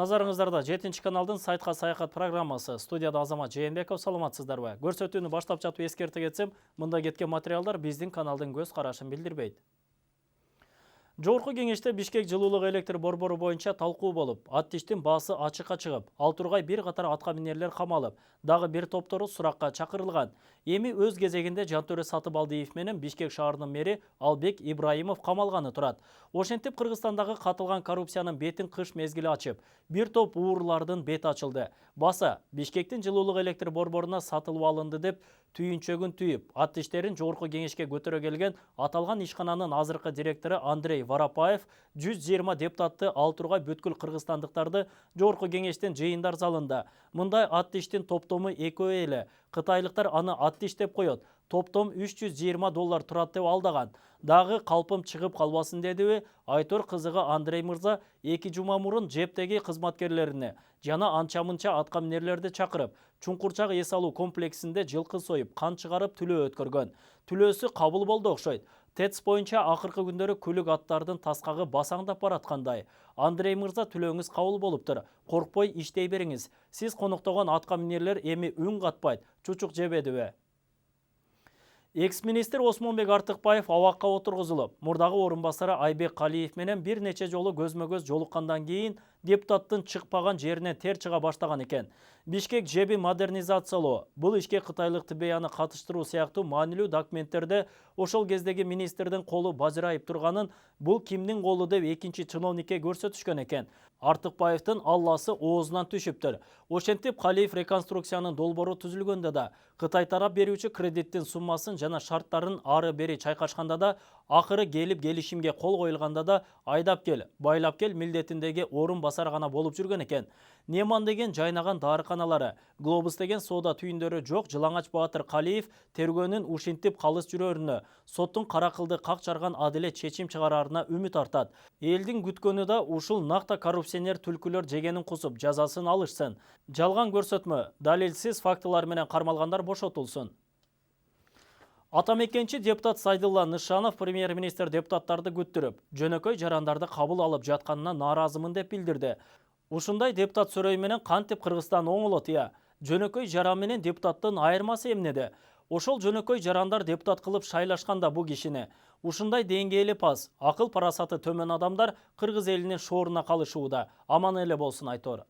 Назарыңыздарда 7 каналдың сайтқа саяхат программасы. Студияда Азамат Жээнбеков, саламатсыздар ба? Көрсөтүүнү баштап жатып эскерте кетсем, мында кеткен материалдар биздин каналдын көз карашын билдирбейт. Жогорку кеңеште Бишкек жылуулук электр борбору боюнча талкуу болуп, ат тиштин баасы ачыкка чыгып, ал тургай бир катар атка минерлер камалып, дагы бир топтору суракка чакырылган. Эми өз кезегинде Жантөре Сатыбалдиев менен Бишкек шаарынын мэри Албек Ибраимов камалганы турат. Ошентип Кыргызстандагы катылган коррупциянын бетин кыш мезгили ачып, бир топ уурлардын бети ачылды. Баса Бишкектин жылуулук электр борборуна сатылып алынды деп түйүнчөгүн түйүп, ат тиштерин жогорку кеңешке көтөрө келген аталган ишкананын азыркы директору Андрей Варапаев 120 депутатты ал тургай бүткүл кыргызстандыктарды жогорку кеңештин жыйындар залында. Мындай ат тиштин топтому экөө эле. Кытайлыктар аны ат тиш деп коет. Топтом $320 турат деп алдаган. Дагы калпым чыгып калбасын дедиби? Айтор кызыгы Андрей мырза 2 жума мурун жептеги кызматкерлерине жана анча-мынча атка минерлерди чакырып, Чуңкурчак эс алуу комплексинде жылкы союп, кан чыгарып түлөө өткөргөн. Түлөөсү кабыл болду окшойт. ТЭЦ боюнча акыркы күндөрү күлүк аттардын таскагы басаңдап бараткандай. Андрей мырза, түлөөңүз кабыл болуптур. Коркпой иштей бериңиз. Сиз коноктогон атка минерлер эми үн катпайт. Чучук жебедиби? Экс-министр Осмонбек Артыкбаев абакка отургузулуп, мурдагы орун басары Айбек Калиев менен бир нече жолу көзмө-көз жолуккандан кийин депутаттын чыкпаган жеринен тер чыга баштаган экен. Бишкек жеби модернизациялоо, бул ишке кытайлык ТБАны катыштыруу сыяктуу маанилүү документтерде ошол кездеги министрдин колу бажырайып турганын, бул кимдин колу деп экинчи чиновникке көрсөтүшкөн экен. Артыкбаевдин алласы оозунан түшүптүр. Ошентип Калиев реконструкциянын долбоору түзүлгөндө да, Кытай тарап берүүчү кредиттин суммасын жана шарттарын ары бери чайкашканда да, акыры келип келишимге кол коюлганда да айдап кел, байлап кел милдетиндеги орун басар гана болуп жүргөн экен. Неман деген жайнаган дарыканалары, Глобус деген соода түйүндөрү жок Жылаңач Баатыр Калиев тергөөнүн ушинтип калыс жүрөрүнө, соттун каракылды как жарган адилет чечим чыгарарына үмүт артат. Элдин күткөнү да ушул накта коррупционер түлкүлөр жегенин кусуп жазасын алышсын. Жалган көрсөтмө, далилсиз фактылар менен кармалгандар бошотулсун. Атамекенчи депутат Сайдулла Нышанов премьер-министр депутаттарды күттүрүп, жөнөкөй жарандарды кабыл алып жатканына нааразымын деп билдирди. Ушундай депутат сөрөй менен кантип Кыргызстан оңолот я? Жөнөкөй жаран менен депутаттын айырмасы эмнеде? Ошол жөнөкөй жарандар депутат кылып шайлашканда бу кишини. Ушундай деңгээли пас, акыл парасаты төмөн адамдар Кыргыз элинин шооруна калышууда. Аман эле болсун Айтор.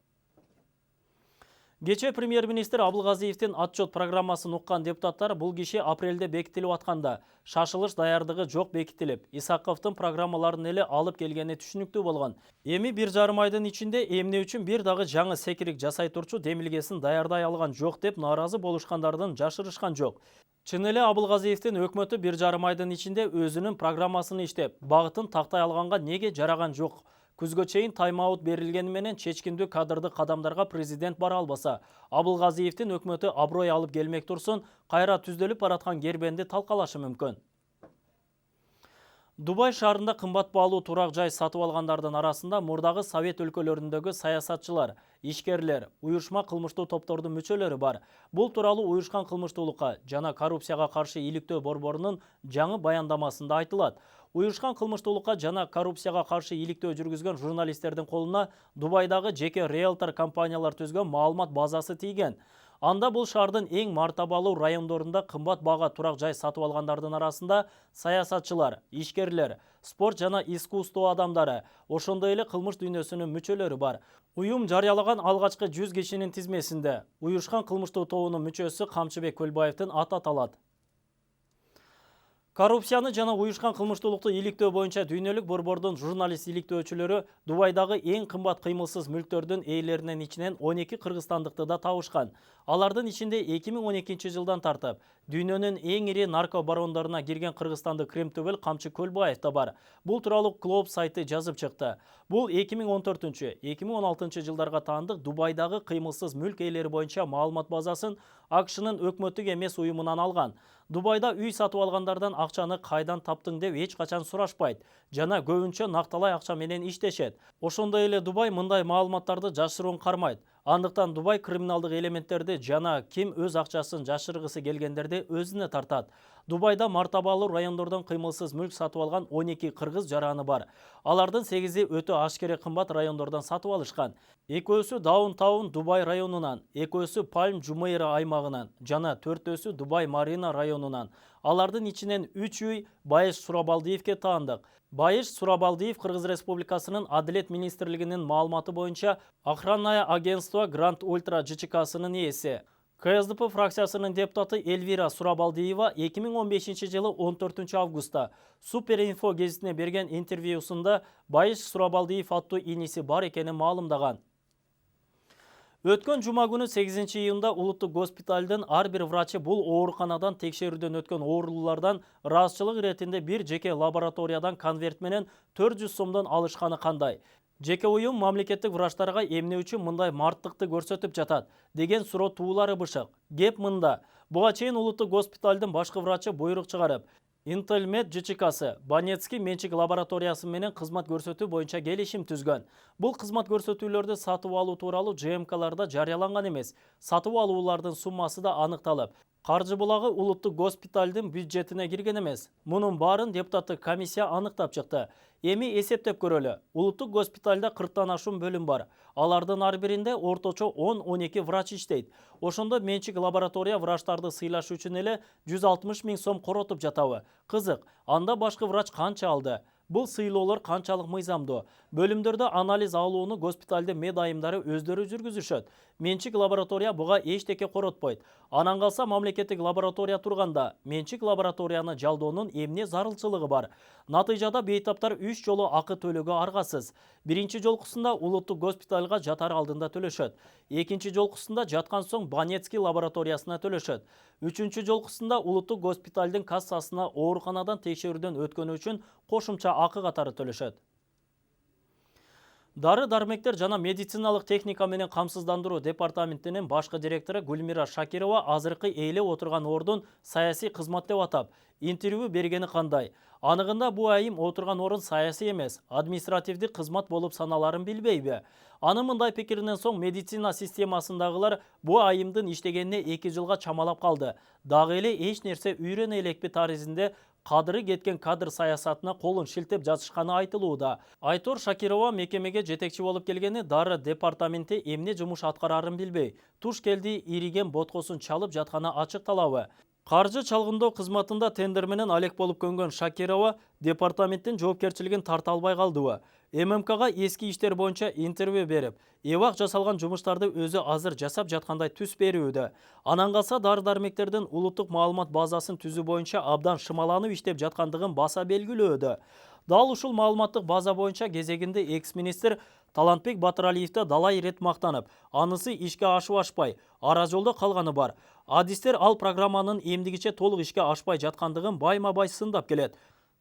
Кече премьер-министр Абылгазиевдин отчет программасын уккан депутаттар бул киши апрелде бекитилип атканда, шашылыш даярдыгы жок бекитилип, Исаковдун программаларын эле алып келгени түшүнүктүү болгон. Эми 1,5 айдын ичинде эмне үчүн бир дагы жаңы секирик жасай турчу демилгесин даярдай алган жок деп нааразы болушкандардын жашырышкан жок. Чын эле Абылгазиевдин өкмөтү 1,5 айдын ичинде өзүнүн программасын иштеп, багытын тактай алганга неге жараган жок? Күзгө чейин тайм-аут берилгени менен чечкиндүү кадрдык кадамдарга президент бара албаса, Абылгазиевдин өкмөтү аброй алып келмек турсун, кайра түздөлүп бараткан кербенди талкалашы мүмкүн. Дубай шаарында кымбат баалуу турак жай сатып алгандардын арасында мурдагы Совет өлкөлөрүндөгү саясатчылар, ишкерлер, уюшма кылмыштуу топтордун мүчөлөрү бар. Бул тууралуу уюшкан кылмыштуулукка жана коррупцияга каршы иликтөө борборунун жаңы баяндамасында айтылат. Уюшкан кылмыштуулукка жана коррупцияга каршы иликтөө жүргүзгөн журналисттердин колуна Дубайдагы жеке риэлтор компаниялар түзгөн маалымат базасы тийген. Анда бул шаардын эң мартабалуу райондорунда кымбат баага турак жай сатып алгандардын арасында саясатчылар, ишкерлер, спорт жана искусство адамдары, ошондой эле кылмыш дүйнөсүнүн мүчөлөрү бар. Уюм жарыялаган алгачкы 100 кишинин тизмесинде уюшкан кылмыштуу тобунун мүчөсү Камчыбек Көлбаевдин аты аталат. Коррупцияны жана уюшкан кылмыштуулукту иликтөө боюнча дүйнөлүк борбордун журналист иликтөөчүлөрү Дубайдагы эң кымбат кыймылсыз мүлктөрдүн ээлеринин ичинен 12 кыргызстандыкты да табышкан. Алардын ичинде 2012 жылдан тартып дүйнөнүн эң ири нарко барондоруна кирген кыргызстандык Крем Түбел Камчы Көлбаев да бар. Бул тууралуу Клоп сайты жазып чыкты. Бул 2014-2016 жылдарга таандык Дубайдагы кыймылсыз мүлк ээлери боюнча маалымат базасын АКШнын өкмөттүк эмес уюмунан алган. Дубайда үй сатып алгандардан акчаны кайдан таптың деп эч качан сурашпайт жана көбүнчө накталай акча менен иштешет. Ошондой эле Дубай мындай маалыматтарды жашыруун кармайт. Андықтан Дубай криминалдық элементтерді жана ким өз акчасын жашыргысы келгендерди өзүнө тартат. Дубайда мартабалуу райондордон кыймылсыз мүлк сатып алган 12 кыргыз жараны бар. Алардын 8-и өтө ашкере кымбат райондордон сатып алышкан. Экөөсү Даунтаун Дубай районунан, экөөсү Пальм Жумейра аймагынан жана 4-өсү Дубай Марина районунан. Алардын ичинен 3 үй Байыш Сурабалдиевке таандык. Байыш Сурабалдиев Кыргыз Республикасынын Адилет министрлигинин маалыматы боюнча охранное агентство Гранд Ультра ЖЧКсынын ээси. КСДП фракциясынын депутаты Эльвира Сурабалдиева 2015 жылы 14 августта Суперинфо гезитине берген интервьюсунда Байыш Сурабалдиев аттуу иниси бар экенин маалымдаган. Өткөн жума күнү 8 июнда улуттук госпиталдын ар бир врачы бул ооруканадан текшерүүдөн өткөн оорулуулардан ыраазычылык иретинде бир жеке лабораториядан конверт менен 400 сомдон алышканы кандай? Жеке уюм мамлекеттик врачтарга эмне үчүн мындай марттыкты көрсөтүп жатат деген суроо туулары бышык. Кеп мында. Буга чейин улуттук госпиталдын башкы врачы буйрук чыгарып, Интельмед ЖЧКсы Банецкий менчик лабораториясы менен кызмат көрсөтүү боюнча келишим түзгөн. Бул кызмат көрсөтүүлөрдү сатып алуу тууралуу ЖМКларда жарыяланган эмес. Сатып алуулардын суммасы да аныкталып, каржы булагы улуттук госпиталдын бюджетине кирген эмес. Мунун баарын депутаттык комиссия аныктап чыкты. Эми эсептеп көрөлү. Улуттук госпиталда 40тан ашуун бөлүм бар. Алардын ар биринде орточо 10-12 врач иштейт. Ошондо менчик лаборатория врачтарды сыйлаш үчүн эле 160 000 сом коротуп жатабы. Кызык, анда башкы врач канча алды? Бул сыйлоолор канчалык мыйзамдуу? Бөлүмдөрдө анализ алууну госпиталдын медайымдары өздөрү жүргүзүшөт. Менчик лаборатория буга эчтеке коротпойт. Анан калса мамлекеттик лаборатория турганда менчик лабораторияны жалдоонун эмне зарылчылыгы бар? Натыйжада бейтаптар 3 жолу акы төлөөгө аргасыз. Биринчи жолкусунда улуттук госпиталга жатар алдында төлөшөт. Экинчи жолкусунда жаткан соң Банецкий лабораториясына төлөшөт. Үчүнчү жолкусунда улуттук госпиталдын кассасына ооруканадан текшерүүдөн өткөнү үчүн кошумча акы катары төлөшөт. Дары-дармектер жана медициналык техника менен камсыздандыруу департаментинин башкы директору Гүлмира Шакирова азыркы ээлеп отурган ордун саясий кызмат деп атап, интервью бергени кандай? Анығында бу айым отурган орун саясий эмес, административдик кызмат болуп саналарын билбейби? Анын мындай пикиринен соң медицина системасындагылар бу айымдын иштегенине 2 жылга чамалап калды. Дагы эле эч нерсе үйрөнө элекпи таризинде кадыры кеткен кадр саясатына колун шилтеп жатышканы айтылууда. Айтор Шакирова мекемеге жетекчи болуп келгени дары департаменти эмне жумуш аткарарын билбей, туш келди ириген боткосун чалып жатканы ачыкталабы. Каржы чалгындоо кызматында тендер менен алек болуп көнгөн Шакирова департаменттин жоопкерчилигин тарта албай калдыбы? ММКга эски иштер боюнча интервью берип, эбак жасалган жумуштарды өзү азыр жасап жаткандай түс берүүдө. Анан калса дары-дармектердин улуттук маалымат базасын түзүү боюнча абдан шымаланып иштеп жаткандыгын баса белгилөөдө. Дал ушул маалыматтык база боюнча кезегинде экс-министр Талантбек Батыралиевди далай ирет мактанып, анысы ишке ашып ашпай, ара жолдо калганы бар. Адистер ал программанын эмдигиче толук ишке ашпай жаткандыгын байма-бай сындап келет.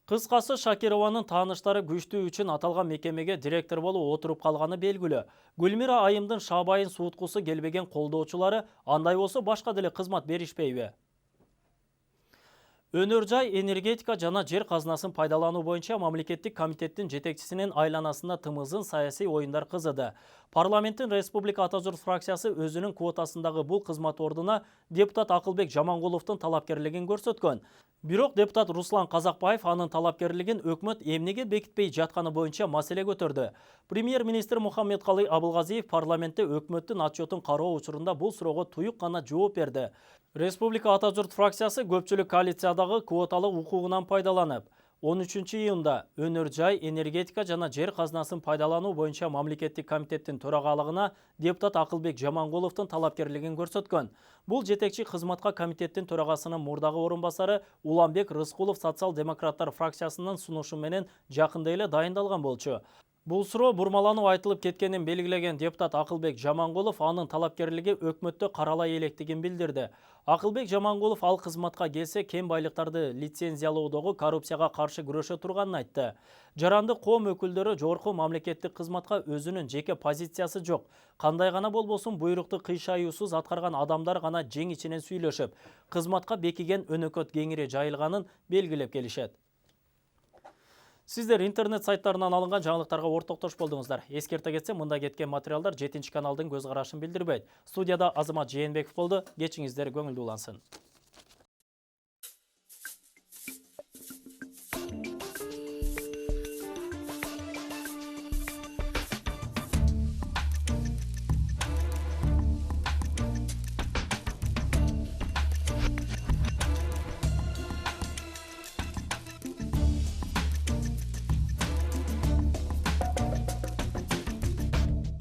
Кыскасы Шакированын тааныштары күчтүү үчүн аталган мекемеге директор болуп отуруп калганы белгилүү. Гүлмира айымдын Шабайын сууткусу келбеген колдоочулары андай болсо башка деле кызмат беришпейби? Өнөр жай, энергетика жана жер казынасын пайдалануу боюнча мамлекеттик комитеттин жетекчисинин айланасында тымызын саясий оюндар кызыды. Парламенттин Республика Ата Журт фракциясы өзүнүн квотасындагы бул кызмат ордуна депутат Акылбек Жамангуловдун талапкерлигин көрсөткөн. Бирок депутат Руслан Казакбаев анын талапкерлигин өкмөт эмнеге бекитпей жатканы боюнча маселе көтөрдү. Премьер-министр Мухаммедкалый Абылгазиев парламентте өкмөттүн отчетун кароо учурунда бул суроого туюк гана жооп берди. Республика Ата Журт фракциясы көпчүлүк коалициядагы квоталык укугунан пайдаланып, 13 июнда өнөр жай, энергетика жана жер казынасын пайдалануу боюнча мамлекеттик комитеттин төрагалыгына депутат Акылбек Жамангуловдун талапкерлигин көрсөткөн. Бул жетекчи кызматка комитеттин төрагасынын мурдагы орун басары Уланбек Рыскулов социал-демократтар фракциясынын сунушу менен жакында эле дайындалган болчу. Бул суроо бурмаланып айтылып кеткенин белгилеген депутат Акылбек Жамангулов анын талапкерлиги өкмөттө каралай электигин билдирди. Акылбек Жамангулов ал кызматка келсе кем байлыктарды лицензиялоодогу коррупцияга каршы күрөшө турганын айтты. Жаранды коом өкүлдөрү жогорку мамлекеттик кызматка өзүнүн жеке позициясы жок. Кандай гана болбосун буйрукту кыйшаюусуз аткарган адамдар гана жең ичинен сүйлөшүп, кызматка бекиген өнөкөт кеңири жайылганын белгилеп келишет. Сіздер интернет сайттарынан алынған жаңалықтарға ортоқтош болдыңыздар. Ескерте кетсем, мында кеткен материалдар 7 каналдың көз қарашын білдірбейді. Студияда Азамат Жээнбеков болды. Кечиңиздер көңілді улансын.